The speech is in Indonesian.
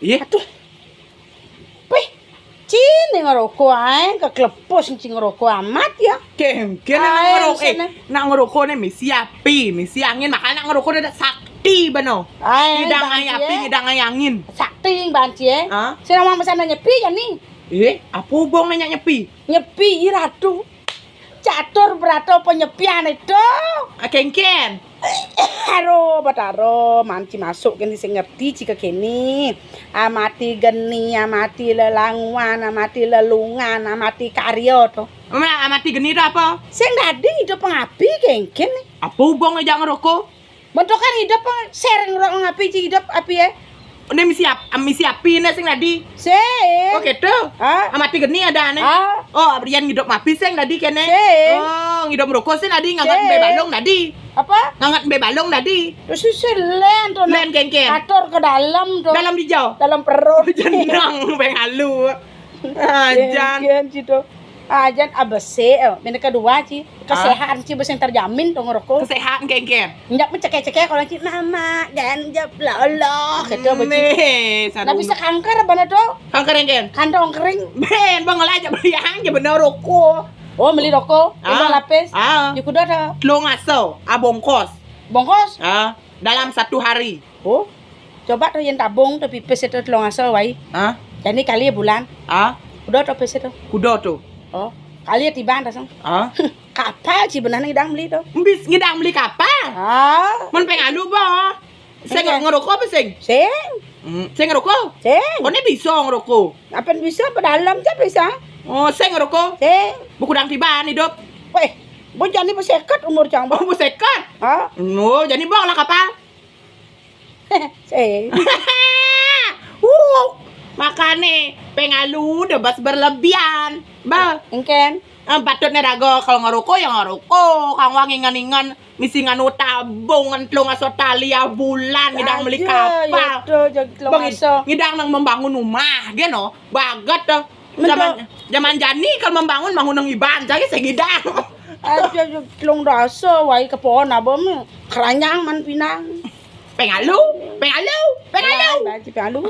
Iya. Aduh. Pih. Cini ngerokok ae, keklepos cing ngerokok amat ya. Kene Ay, ngerokok. sana. Nak ngerokok nih misi api, misi angin. Makanya ngerokok ada sakti bano. Ay, Ngidang api, ngidang angin. sakti yang banci ya. Hah? Sira mau pesan nyepi ya nih. Apa hubung nanya nyepi? Nyepi ratu. Catur berato penyepian itu. Ken. Haro bataro manci masuk kene sing ngerti jika kene. Amati geni, amati lelanguan, amati lelungan, amati karyo to. Amati geni itu apa? Sing tadi hidup pengapi kengken. Apa hubung ngejak ngerokok? Bentuk kan hidup sering ngerokok ngapi hidup api ya. Ini misi api nih sing tadi. Sing. Oh gitu. Ah. Amati geni ada nih. Ah. Oh, Brian ngidup api sing tadi kene. Sing. Oh, ngidup rokok sing tadi ngangkat Sing. be balong tadi. Apa? Ngangkat be balong tadi. Terus len tuh. Len kengken. Atur ke dalam tuh. Dalam dijau. Dalam perut. Jenang beng halu. Ajan. Iya situ. Ajan abese, ini kedua sih kesehatan sih bes yang terjamin tuh ngerokok. Kesehatan kengken. Nyak mencekek-cekek kalau sih mama dan jap Allah gitu beci. Nih, Nah bisa kanker mana tuh? Kanker kengken. Kantong kering. Ben, bang aja beliang aja bener rokok. Oh beli rokok, lima lapis. Di kuda ada Lo ngaso, abongkos. bongkos. Dalam 1 hari. Oh, coba tuh yang tabung tuh pipis itu lo ngasal wai. Jadi kali ya bulan. Udah tuh pipis itu. Kudo tuh. Oh, kali ya tiba dasang. Kapal sih benar ngidang beli tuh. Bis ngidang beli kapal. Men pengalu ba. Saya ngerokok apa sing? Sing. Saya ngerokok. Sing. Kone bisa ngerokok. Apa bisa ke dalam aja bisa? Oh, saya ngerokok. Sing. Buku dang tibaan hidup. Weh, bu jadi peseket umur cang Oh, bu sekat. Hah? No, jadi bawa lah kapal. Sing. Makane pengalu debas berlebihan. Ba, Engken. patutnya dago kalau ngerokok ya ngerokok. Kang wangi ngan misi nganu tabung ngentlong aso tali ya bulan ngidang beli kapal. Bang, ngidang nang membangun rumah, geno. Bagat tuh. Zaman jani kalau membangun bangun nang iban, jadi segidang. Aja telung rasa wai ke pohon abam keranyang man pinang. Pengalu. Pengalu.